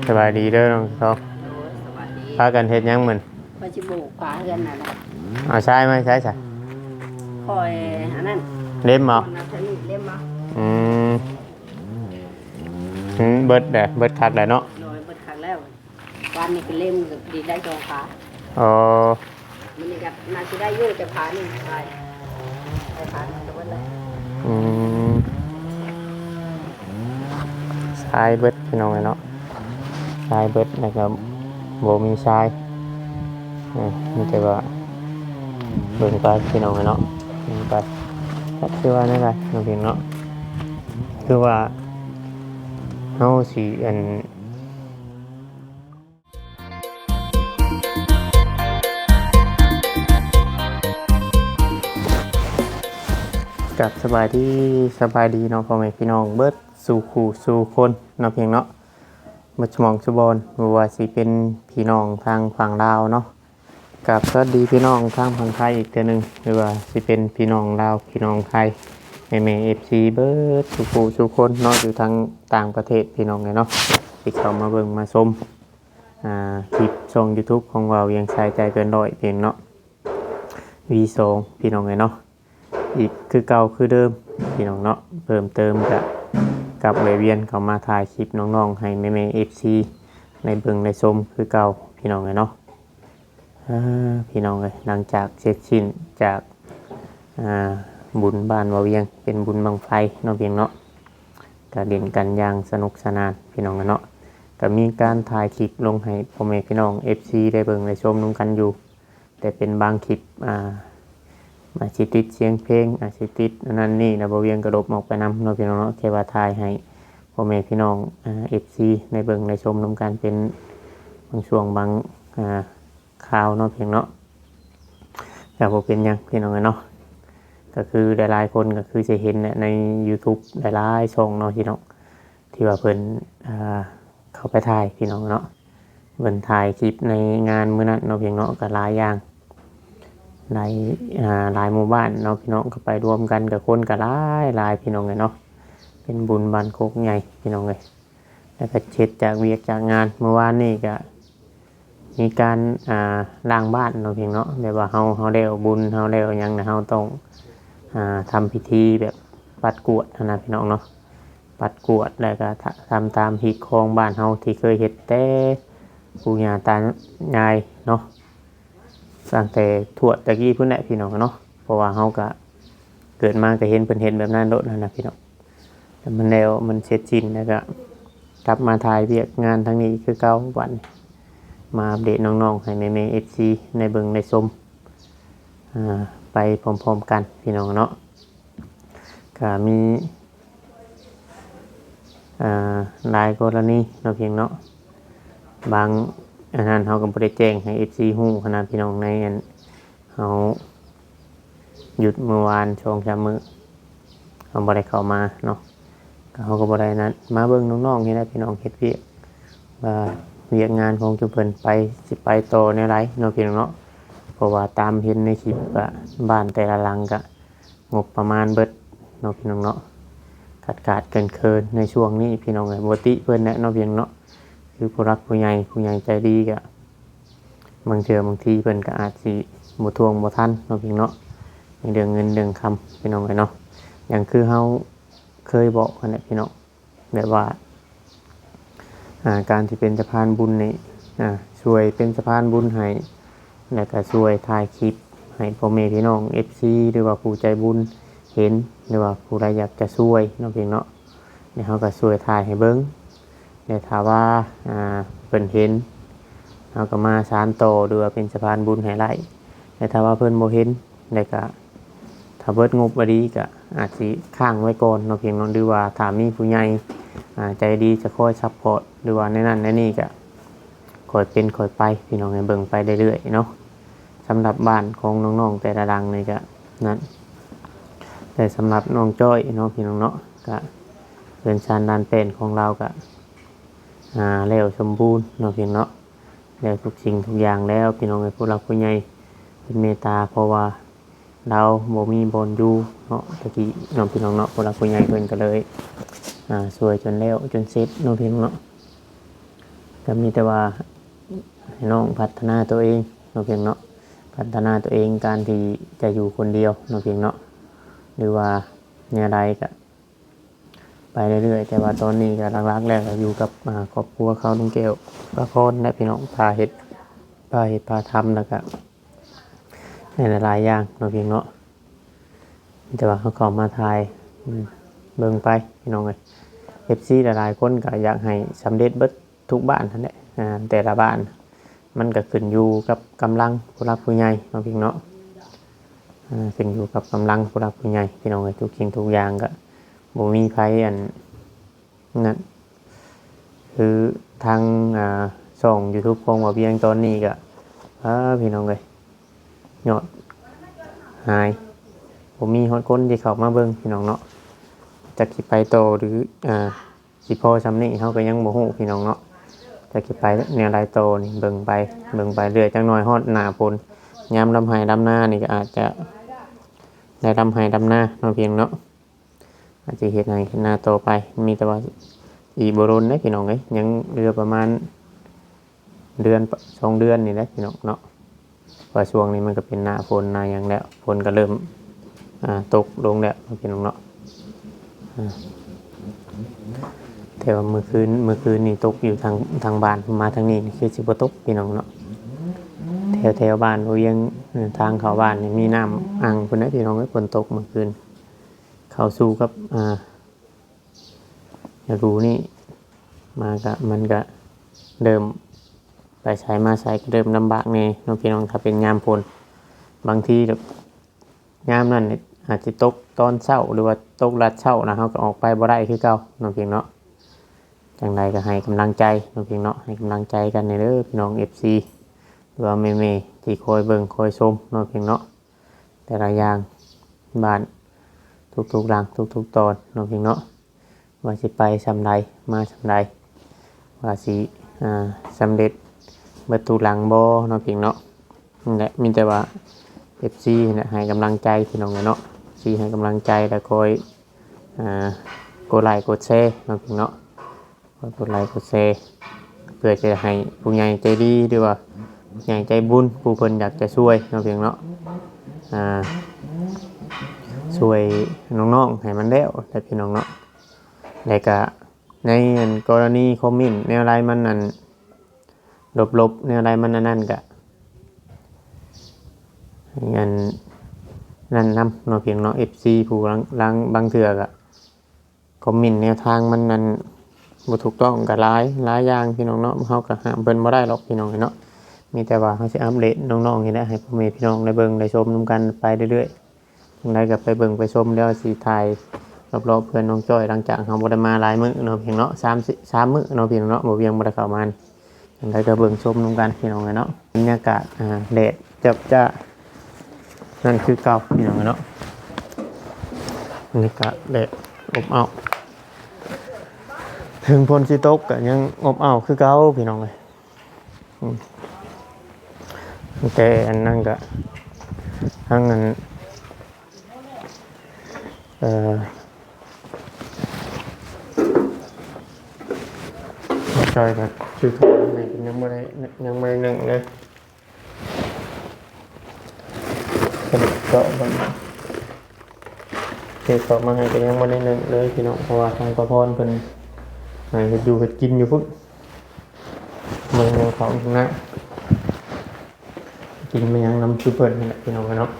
สบายดีเด้อน้องทองโดยสวัสดีพากันเฮ็ดหยังมื้อพอจิบุกฟ้าเฮือนน่ะนะเอาใช้ไหมใช้จ้ะคอยอันนั้นเล่มเหรอมันนับถนี่เล่มมาอืมเบิดเด้อเบิดคักได้เนาะโดยเบิดครั้งแล้ววันนี้ก็เล่มก็ดีได้จองฟ้าอ๋อมันนี่ก็น่าจะได้อยู่แต่ฟ้านี่ไปฟ้านี่ก็เบิดเลยอืมใช้เบิดพี่น้องเนาะใช้เบิดแล้วก็บ่มีใช้มีแต่ว่าเบิ่งไปพี่น้องเนาะเบิ่งไปก็คือว่านั่นแหละน้องเพียงเนาะคือว่าเฮาสิกับสบายดีเนาะพ่อแม่พี่น้องเบิดสู่คู่สู่คนเนาะเพียงเนาะมาสมองสุบอนบ่ว่าสิเป็นพี่น้องทางฝั่งลาวเนาะกับสวัสดีพี่น้องทางฝั่งไทยอีกเทื่อนึงหรือว่าสิเป็นพี่น้องลาวพี่น้องไทยแม่ FC เบิดสู่คู่สู่คนเนาะอยู่ทางต่างประเทศพี่น้องเลยเนาะที่เข้ามาเบิ่งมาชมคลิปช่อง YouTube ของเรายังใช้ใจเกินร้อยเพียงเนาะ V2 พี่น้องเลยเนาะอีกคือเก่าคือเดิมพี่น้องเนาะเพิ่มเติมกับเวียนเข้ามาถ่ายคลิปน้องๆให้แม่ FC ในเบิ่งในชมคือเก่าพี่น้องเลยเนาะพี่น้องเลยหลังจากเสร็จสิ้นจากบุญบ้านวาเวียงเป็นบุญบังไฟเนาะเพียงเนาะก็เด่นกันอย่างสนุกสนานพี่น้องเนาะก็มีการถ่ายคลิปลงให้พ่อแม่พี่น้อง FC ได้เบิ่งได้ชมนำกันอยู่แต่เป็นบางคลิปอาจสิติดเสียงเพลงอาจสิติดนั่นนี่นะบ่เวียงกระดบออกไปนำเนาะพี่น้องเนาะแค่ว่าถ่ายให้พ่อแม่พี่น้องFC ในเบิ่งในชมนำกันเป็นบางช่วงบางข่าวเนาะเพียงเนาะแต่บ่เป็นหยังพี่น้องเนาะก็คือหลายๆคนก็คือจะเห็นใน YouTube หลายๆช่องเนาะพี่น้องที่ว่าเพิ่นเข้าไปถ่ายพี่น้องเนาะเพิ่นถ่ายคลิปในงานมื้อนั้นเนาะเพียงเนาะก็หลายอย่างหลายหมู่บ้านเนาะพี่น้องก็ไปรวมกันกับคนก็หลายพี่น้องเนาะเป็นบุญบ้านโคกใหญ่พี่น้องเลยแล้วก็เช็ดจากเวียกจากงานเมื่อวานนี่ก็มีการล้างบ้านเนาะเพียงเนาะแบบว่าเฮาได้บุญเฮาได้หยังนะเฮาต้องทำพิธีแบบปัดกวาดนะพี่น้องเนาะปัดกวาดแล้วก็ทำตามพิธีของบ้านเฮาที่เคยเฮ็ดแต่ปู่ย่าตายายเนาะตั้งแต่ทวดตะกี้พุ่นแหละพี่น้องเนาะเพราะว่าเฮาก็เกิดมาก็เห็นเพิ่นเห็นแบบนั้นโดดนั่นนะพี่น้องแต่มันแล้วมันเสร็จสิ้นแล้วก็กลับมาถ่ายเวียกงานทั้งนี้คือเก่าวันมาอัปเดตน้องๆให้แม่ๆ FC ในเบิ่งในชมไปพร้อมๆกันพี่น้องเนาะก็มีหลายกรณีเนาะเพียงเนาะบางอันนั้นเฮาก็บ่ได้แจ้งให้ FC ฮู้ขนาดพี่น้องในอันเฮาหยุดเมื่อวานช่วง3มื้อเฮาบ่ได้เข้ามาเนาะก็เฮาก็บ่ได้นั้นมาเบิ่งน้องๆนี่แหละพี่น้องเฮ็ดเวียกว่าเวียกงานของจุเพิ่นไปสิไปต่อแนวใดเนาะพี่น้องเนาะเพราะว่าตามเห็นในคลิปก็บ้านแต่ละหลังก็งบประมาณเบิดเนาะพี่น้องเนาะขาดเกินในช่วงนี้พี่น้องปกติเพิ่นแนะเนาะพี่น้องเนาะคือผู้รักผู้ใหญ่ใจดีก็บางทีเพิ่นก็อาจสิบ่ทวงบ่ทันเนาะพี่น้องเนาะในเรื่องเงินเรื่องคำพี่น้องเนาะอย่างคือเฮาเคยบอกกันแหละพี่น้องแบบว่าการที่เป็นสะพานบุญนี่ช่วยเป็นสะพานบุญให้แล้วก็ช่วยถ่ายคลิปให้พ่อแม่พี่น้อง FC หรือว่าผู้ใจบุญเห็นหรือว่าผู้ใดอยากจะช่วยเนาะพี่เนาะเดี๋ยวเฮาก็ช่วยถ่ายให้เบิ่งเดี๋ยวถ้าว่าเพิ่นเห็นเฮาก็มาสานต่อหรือว่าเป็นสะพานบุญให้ไล่แต่ถ้าว่าเพิ่นบ่เห็นแล้วก็ถ้าเบิดงบบ่ดีก็อาจสิค้างไว้ก่อนเนาะพี่น้องหรือว่าถ้ามีผู้ใหญ่ใจดีจะคอยซัพพอร์ตหรือว่าในนั้นในนี่ก็คอยเป็นคอยไปพี่น้องให้เบิ่งไปเรื่อยๆเนาะสำหรับบ้านของน้องๆแต่ละหลังนี่ก็นั้นแต่สำหรับน้องจ้อยเนาะพี่น้องเนาะก็เป็นชานดานเป็นของเราก็แล้วสมบูรณ์เนาะพี่น้องเนาะแล้วทุกสิ่งทุกอย่างแล้วพี่น้องให้ผู้รักผู้ใหญ่เป็นเมตตาเพราะว่าเราบ่มีบอนอยู่เนาะตะกี้น้องพี่น้องเนาะผู้รักผู้ใหญ่เพิ่นก็เลยช่วยจนแล้วจนเสร็จเนาะพี่น้องเนาะ ก็มีแต่ว่าให้น้องพัฒนาตัวเองเนาะเพียงเนาะพัฒนาตัวเองการที่จะอยู่คนเดียวเนาะเพียงเนาะหรือว่าเนี่ยใดก็ไปเรื่อยๆแต่ว่าตอนนี้ก็หลักๆแล้วก็อยู่กับครอบครัวเขาลุงแก้วป้าพรและพี่น้องพาเฮ็ดพาทำแล้วก็ในหลายๆอย่างเนาะเพียงเนาะแต่ว่าเขาเข้ามาถ่ายเบิ่งไปพี่น้องเอ้ย FC หลายๆคนก็อยากให้สำเร็จเบิดทุกบ้านนั่นแหละแต่ละบ้านมันก็ขึ้นอยู่กับกำลังผู้รักผู้ใหญ่เนาะพี่เนาะขึ้นอยู่กับกำลังผู้รักผู้ใหญ่พี่น้องเอ้ยทุกสิ่งทุกอย่างก็บ่มีไผอันนั้นคือทางช่อง YouTube ของบ่เพียงตอนนี้ก็พี่น้องเอ้ยยอดหายบ่มีฮอดคนที่เข้ามาเบิ่งพี่น้องเนาะจักสิไปโตหรือสิพอซำนี้เฮาก็ยังบ่ฮู้พี่น้องเนาะจักสิไปแนวใดโตนี่เบิ่งไปเรื่อยจักหน่อยฮอดหน้าฝนยามดำไห้ดำนานี่ก็อาจจะได้ดำไห้ดำนาเนาะเพียงเนาะอาจจะเฮ็ดให้หน้าโตไปมีแต่ว่าอีบ่โดนเด้พี่น้องเอ้ยยังเหลือประมาณเดือน2เดือนนี่แหละพี่น้องเนาะว่าช่วงนี้มันก็เป็นหน้าฝนหน้าหยังแล้วฝนก็เริ่มตกลงแล้วพี่น้องเนาะแต่ว่าเมื่อคืนนี่ตกอยู่ทางบ้านมาทางนี้คือสิบ่ตกพี่น้องเนาะแถวบ้านเรายังทางเข้าบ้านนี่มีน้ำอ่างพุ่นนะพี่น้องเอ้ยฝนตกเมื่อคืนเข้าสู่กับรูนี่มาก็มันก็เริ่มไปใช้มาใช้ก็เริ่มลำบากแน่น้องพี่น้องถ้าเป็นยามฝนบางทีแบบยามนั้นเนี่ยอาจจะตกตอนเช้าหรือว่าตกรัดเช้านะเขาก็ออกไปบ่ได้คือเก่าน้องพี่เนาะจังใดก็ให้กำลังใจน้องพี่เนาะให้กำลังใจกันในเด้อพี่น้อง FC หรือว่าแม่ๆที่คอยเบิ่งคอยชมน้องพี่เนาะแต่ละอย่างบ้านทุกๆหลังทุกๆตอนน้องพี่เนาะว่าสิไปซำใดมาซำใดว่าสิสำเร็จเบิดทุกหลังบ่น้องพี่เนาะนั่นแหละมีแต่ว่า FC เนี่ยให้กำลังใจพี่น้องเนาะซีให้กำลังใจแล้วคอยกดไลค์กดแชร์น้องพี่เนาะกดไลค์กดแชร์เพื่อจะให้ผู้ใหญ่ใจดีหรือว่าผู้ใหญ่ใจบุญผู้เพิ่นอยากจะช่วยน้องพี่เนาะช่วยน้องๆให้มันแล้วแต่พี่น้องเนาะแล้วก็ในกรณีคอมเมนต์แนวไรมันนั่นลบแนวไรมันนั่นก็งั้นนั่นนำเนาะเพียงเนาะ FC ผู้ลังบางเทื่อก็คอมเมนต์แนวทางมันนั่นบ่ถูกต้องก็หลายอย่างพี่น้องเนาะเฮาก็ห้ามเพิ่นบ่ได้หรอกพี่น้องเนาะมีแต่ว่าเฮาสิอัปเดตน้องๆนี่แหละให้พ่อแม่พี่น้องได้เบิ่งได้ชมนํกันไปเรื่อยๆจังไดก็ไปเบิ่งไปชมแล้วสิถ่ายรอบๆเพื่อนน้องจ้อยหลังจากเฮาบ่ได้มาหลายมื้อเนาะเพียงเนาะ3มื้อเนาะพี่น้องเนาะบ่เพียงบ่ได้เข้ามาจังไดก็เบิ่งชมนํกันพี่น้องเนาะบรรยากาศแดดจะนั่นคือเก่าพี่น้องเนาะนี่ก็แดดอบอ้าวถึงฝนสิตกก็ยังอบอ้าวคือเก่าพี่น้องเอ้ยแต่อันนั้นก็ทั้งนั้นจอยก็คือเขาไหนยังไม่ได้นึ่งเลยเป็นเจาะบางเก็บมาให้ก็ยังไม่ได้นึ่งเลยพี่น้องเพราะว่าทางประพรเพิ่นให้เฮ็ดอยู่เฮ็ดกินอยู่พุ่นเมืองเขาข้างหน้ากินมันยังน้ำซุปเพิ่นนี่แหละพี่น้องเนาะ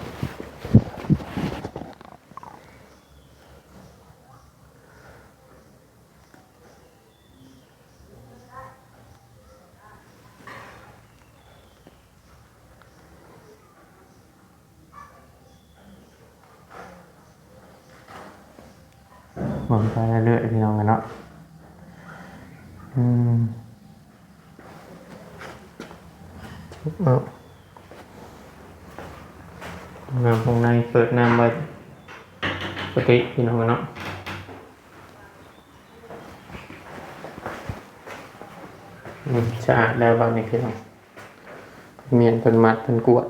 มองไปเรื่อยๆพี่น้องเนาะน้ำข้างในเปิดน้ำไว้ปกติพี่น้องเนาะสะอาดแล้วบางนี่พี่น้องเมียนเป็นมัดเป็นกวด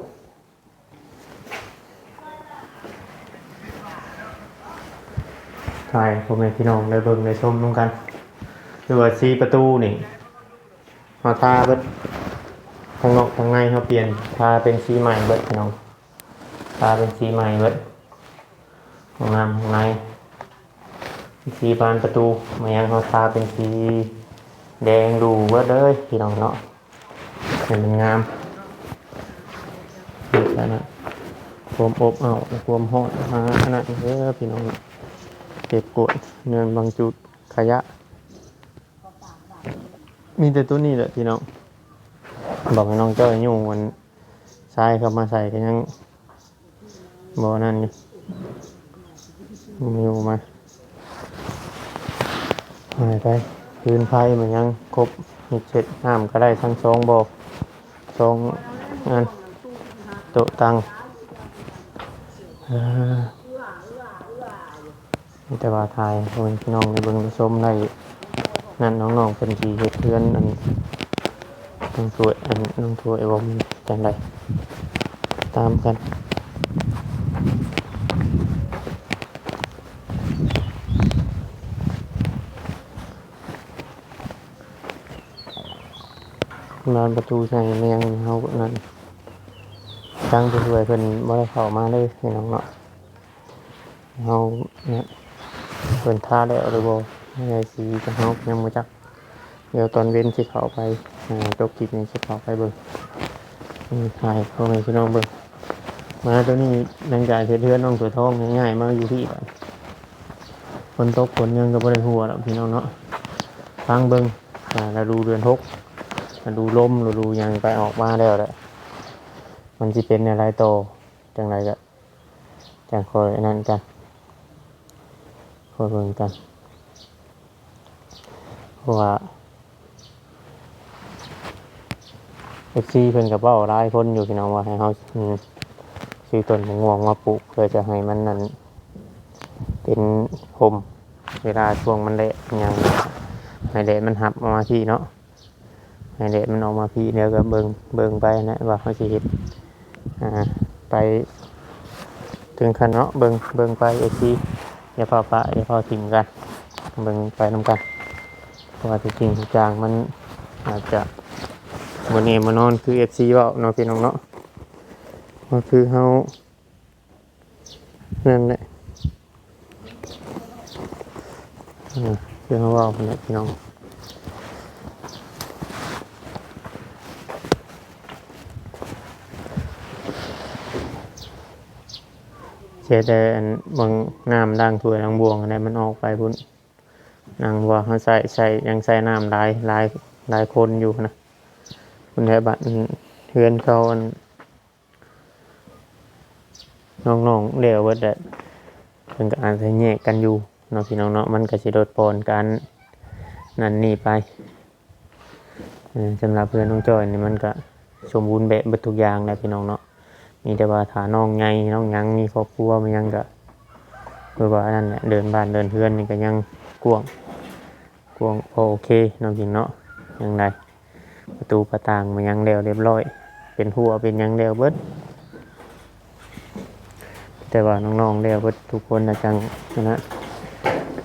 ถ่ายพ่อแม่พี่น้องได้เบิ่งได้ชมร่วมกันหรือว่าซีประตูนี่ เขาทาเบิดทางนอกทางในเขาเปลี่ยนทาเป็นสีใหม่เบิดพี่น้องทาเป็นสีใหม่เบิดห้องน้ำข้างในสีบานประตูมายังเขาทาเป็นสีแดงดูเบิดเลยพี่น้องเนาะเห็นมันงามนี่ขนาดความอบอ้าวความหอดมาขนาดนี้เด้อพี่น้องเก็บกวดเงินบางจุดขยะมีแต่ตัวนี้แหละพี่น้องบอกให้น้องเจ้าอยู่วันทรายเข้ามาใส่ก็ยังบ่นั่นอยู่มีอยู่มาหายไปพื้นไฟมันยังครบมีเช็ดน้ำก็ได้ทั้งสองบ่อสองงานโต๊ะตังมีแต่ว่าทายคนพี่น้องในเบิ่งในชมได้นั่นน้องๆเป็นสีเฮ็ดเพื่อนอันน้องถวยอันน้องถวยบ่มีจังไดตามกันบานประตูใส่แมงเฮานั่นตั้งผู้ช่วยเพิ่นบ่ได้เข้ามาเลยพี่น้องเนาะเฮาเนี่ยเพิ่นท่าแล้วหรือบ่ไม่ได้สีกับเฮายังบ่จักเดี๋ยวตอนเว้นสิเข้าไปจบคลิปนี้สิเข้าไปเบิ่งถ่ายพ่อแม่พี่น้องเบิ่งมาตัวนี้หลังจากเฮ็ดเรือนน้องตัวทองง่ายๆมาอยู่ที่บ้านฝนตกฝนยังก็บ่ได้หัวแล้วพี่น้องเนาะฟังเบิ่งฤดูเดือน6ฤดูลมฤดูหยังไปออกมาแล้วแหละมันสิเป็นอะไรโตจังไดก็จังคอยนั่นกันคอยเบิ่งกันเพราะว่าFC เพิ่นก็เว้าหลายคนอยู่พี่น้องว่าให้เฮาซื้อต้นมะม่วงมาปลูกเพื่อจะให้มันนั่นเป็นห่มเวลาช่วงมันแดดหยังให้แดดมันหับออกมาที่เนาะให้แดดมันออกมาพี่เดี๋ยวก็เบิ่งไปนะว่าเขาสิเฮ็ดไปถึงขั้นเนาะเบิ่งไปFCอย่าพาปะอย่าพาทิ้งกันเบิ่งไปนำกันเพราะว่าจริงๆทุกอย่างมันอาจจะบ่แน่บ่นอนคือ FC เว้าเนาะพี่น้องเนาะก็คือเฮานั่นแหละคือเฮาเว้าเนี่ยพี่น้องเสียแต่อันบางน้ำล้างถ้วยล้างบวงอะไรมันออกไปพุ่นนางว่าเขาใส่ยังใส่น้ำหลายคนอยู่นะคุณแถวบ้านเฮือนเขาอันน้องๆเลี้ยวเบิดแหละเพิ่นก็อาจจะแยกกันอยู่เนาะพี่น้องเนาะมันก็สิลดปอนกันนั่นนี่ไปสำหรับเพื่อนน้องจ้อยนี่มันก็สมบูรณ์แบบเบิดทุกอย่างแหละพี่น้องเนาะมีแต่ว่าถ้าน้องใหญ่น้องยังมีครอบครัวมันยังก็คือว่านั่นแหละเดินบ้านเดินเฮือนนี่ก็ยังกว้างพอโอเคน้องหญิงเนาะยังไงประตูประต่างมันยังแล้วเรียบร้อยเป็นหัวเป็นยังแล้วเบิดแต่ว่าน้องๆแล้วเบิดทุกคนนะจังนะ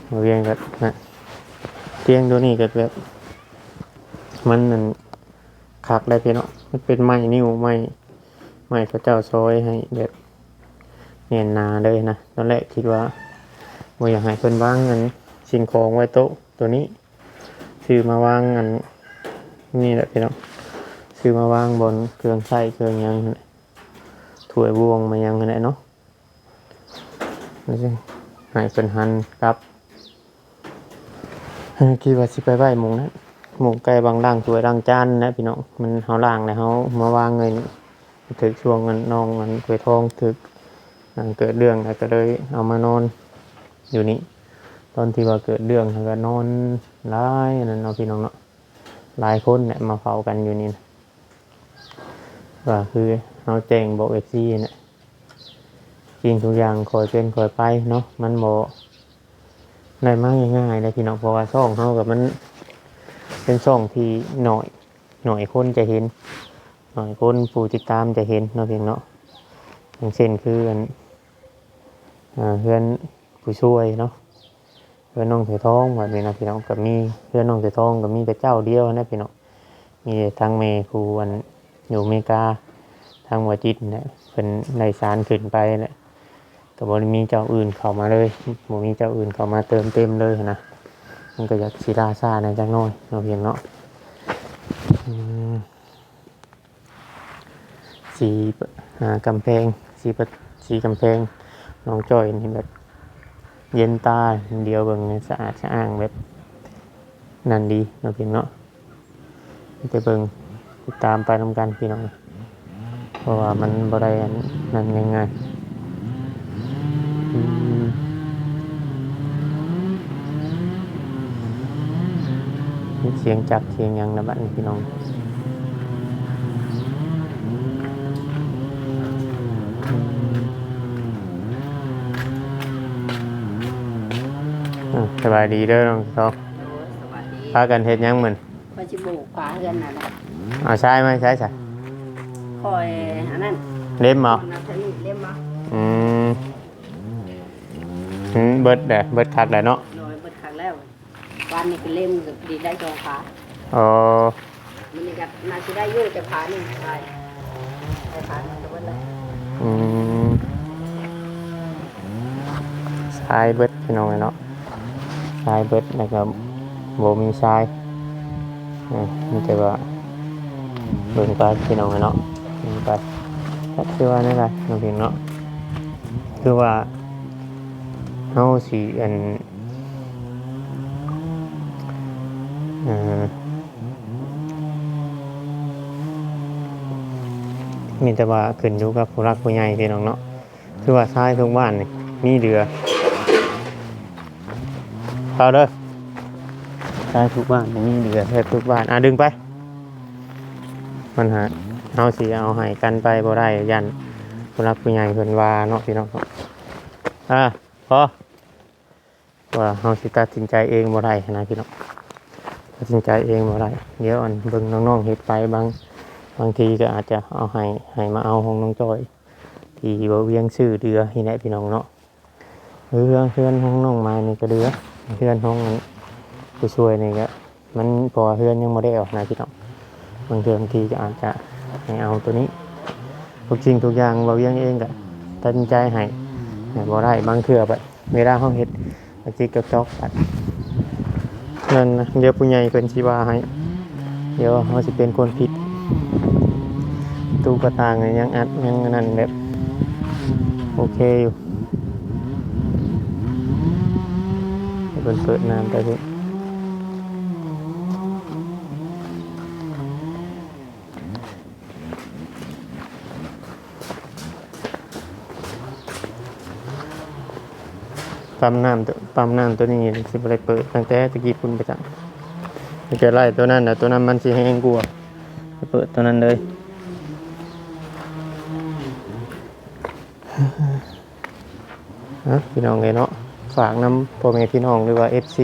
มาเวียนกันนะเตียงตัวนี้ก็แบบมันนั่นคักได้พี่เนาะมันเป็นไม้นิ้วไม้พระเจ้าซอยให้แบบเนียนนาเลยนะตอนแรกคิดว่าบ่อยากให้เพิ่นวางเงินสิ่งของไว้โต๊ะตัวนี้ซื้อมาวางอันนี่แหละพี่น้องซื้อมาวางบนเครื่องใช้เครื่องยังถ้วยบวงมายังนั่นแหละเนาะนี่สิให้เป็นหันครับคิดว่าสิไปไหว้หมองนั้นหมองไก่บางล่างถ้วยล่างจานนะพี่น้องมันเฮาล่างแล้วเฮามาวางเงินถึกช่วงนั้นน้องมันถ้วยทองถึกเกิดเรื่องแล้วก็เลยเอามานอนอยู่นี่ตอนที่ว่าเกิดเรื่องแล้วก็นอนหลายนั่นเนาะพี่น้องเนาะหลายคนเนี่ยมาเฝ้ากันอยู่นี่นะก็คือเอาแจ้งบอกFCเนี่ยจริงทุกอย่างคอยเป็นคอยไปเนาะมันบ่ได้มาง่ายๆเลยพี่น้องเพราะว่าช่องเฮากับมันเป็นช่องที่หน่อยคนจะเห็นหน่อยคนผู้ติดตามจะเห็นเนาะเพียงเนาะอย่างเช่นคือเพื่อนผู้ช่วยเนาะเพื่อนน้องเสือทองแบบนี้นะพี่น้องกับมีเพื่อนน้องเสือทองกับมีแต่เจ้าเดียวนะพี่น้อง มีทางเมผู้อันอยู่อเมริกาทางหัวจิตเนี่ยเป็นในสารขึ้นไปแหละก็บ่ได้มีเจ้าอื่นเข้ามาเลยบ่มีเจ้าอื่นเข้ามาเติมเต็มเลยนะมันก็อยากสิราชาในจักหน่อยเนาะเพียงเนาะอืมสีกำแพงสีกำแพงน้องจ้อยนี่แบบเย็นตาเดียวเบิ่งเนี่ยสะอาดสะอ้างแบบนั่นดีเนาะเพียงเนาะจะเบิ่งติดตามไปนำกันพี่น้องเพราะว่ามันบ่ได้อันนั่นง่ายๆมีเสียงจักรเสียงหยังนะบัดนี้พี่น้องสบายดีเด้อน้องทอง สวัสดี พากันเฮ็ดหยังเหมือน พอจิบุกฟ้าเฮือนน่ะนะ เอาใช้ไหมใช้ใช่ คอยอันนั้น เล่มเหรอ นับถนี่เล่มมา อืมเบิดเด้อเบิดคักแหละเนาะ โดยเบิดครั้งแล้ววันนี้ก็เล่มกับดีได้จองขา อ๋อ มันนี่ก็น่าจะได้อยู่แต่ขาหนึ่งใช่แต่ขาหนึ่งก็เบิดเลย อืมทรายเบิดพี่น้องเนาะทรายเบิดแล้วก็บ่มีทรายมีแต่ว่าเบิ่งไปพี่น้องเนาะเบิ่งไปก็คือว่านั่นแหละน้องเพียงเนาะคือว่าเฮาสิอันมีแต่ว่าขึ้นอยู่กับผู้รักผู้ใหญ่พี่น้องเนาะคือว่าทรายทุกบ้านนี่มีเรือเอาเด้อทรายทุกบ้านนี่มีเรือแทบทุกบ้านดึงไปมันหาเอาสิเอาให้กันไปบ่ได้ยันผู้รักผู้ใหญ่เพิ่นว่าเนาะพี่น้องพอว่าเฮาสิตัดสินใจเองบ่ได้นะพี่น้องตัดสินใจเองบ่ได้เดี๋ยวอันเบิ่งน้องๆเฮ็ดไปบางทีก็อาจจะเอาให้มาเอาของน้องจอยที่บ่เวียงชื่อเดือที่ไหนพี่น้องเนาะเพื่อนของน้องมานี่ก็เดือเพื่อนของผู้ช่วยนี่ก็มันพอเพื่อนยังบ่ได้ออกนะพี่น้องบางทีก็อาจจะให้เอาตัวนี้ทุกสิ่งทุกอย่างบ่เวียงเองก็ตัดสินใจให้บ่ได้บางเทื่อไปเวลาเฮาเฮ็ดจิกกับจอกไปนั่นนะเดี๋ยวผู้ใหญ่เพิ่นสิว่าให้เดี๋ยวเฮาสิเป็นคนผิดตู้กระตางยังอัดยังนั่นแบบโอเคอยู่เปิดน้ำไปพี่ปั๊มน้ำตัวนี้สิบอะไรเปิดตั้งแต่ตะกี้พุ่นไปจังจะไล่ตัวนั้นแต่ตัวนั้นมันสิแห้งกลัวเปิดตัวนั้นเลยพี่น้องเลยเนาะฝากน้ำพ่อแม่พี่น้องหรือว่า FC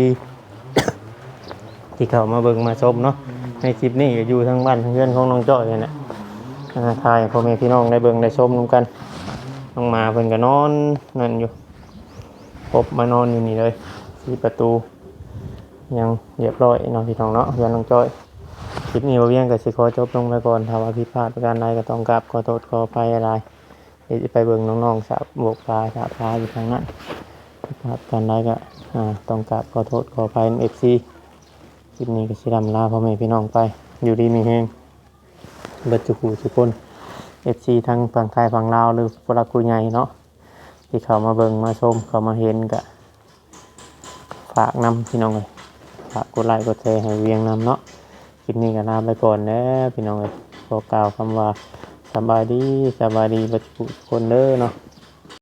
ที่เข้ามาเบิ่งมาชมเนาะในคลิปนี้อยู่ทั้งบ้านทั้งเพื่อนของน้องจ้อยนี่แหละถ่ายพ่อแม่พี่น้องได้เบิ่งได้ชมนำกันน้องมาเพิ่นก็นอนนั่นอยู่พบมานอนอยู่นี่เลยที่ประตูยังเรียบร้อยเนาะพี่น้องเนาะเพื่อนน้องจ้อยคลิปนี้บ่เวียงก็สิขอจบลงไปก่อนถ้าว่าผิดพลาดประการใดก็ต้องกราบขอโทษขออภัยอะไรเดี๋ยวจะไปเบิ่งน้องๆสาวบกปลาสาวปลาอยู่ทางนั้นครับการใดก็ต้องกราบขอโทษขออภัย FC คลิปนี้ก็สิรำลาพ่อแม่พี่น้องไปอยู่ดีมีแฮงเบิดจุกูทุกคน FC ทั้งฝั่งไทยฝั่งลาวหรือผู้รักผู้ใหญ่เนาะที่เขามาเบิ่งมาชมเขามาเห็นก็ฝากนำพี่น้องเลยฝากกดไลค์กดแชร์ให้เวียงนำเนาะคลิปนี้ก็ลาไปก่อนเด้อพี่น้องเลยขอกล่าวคำว่าสบายดีเบิดจุกูทุกคนเด้อเนาะ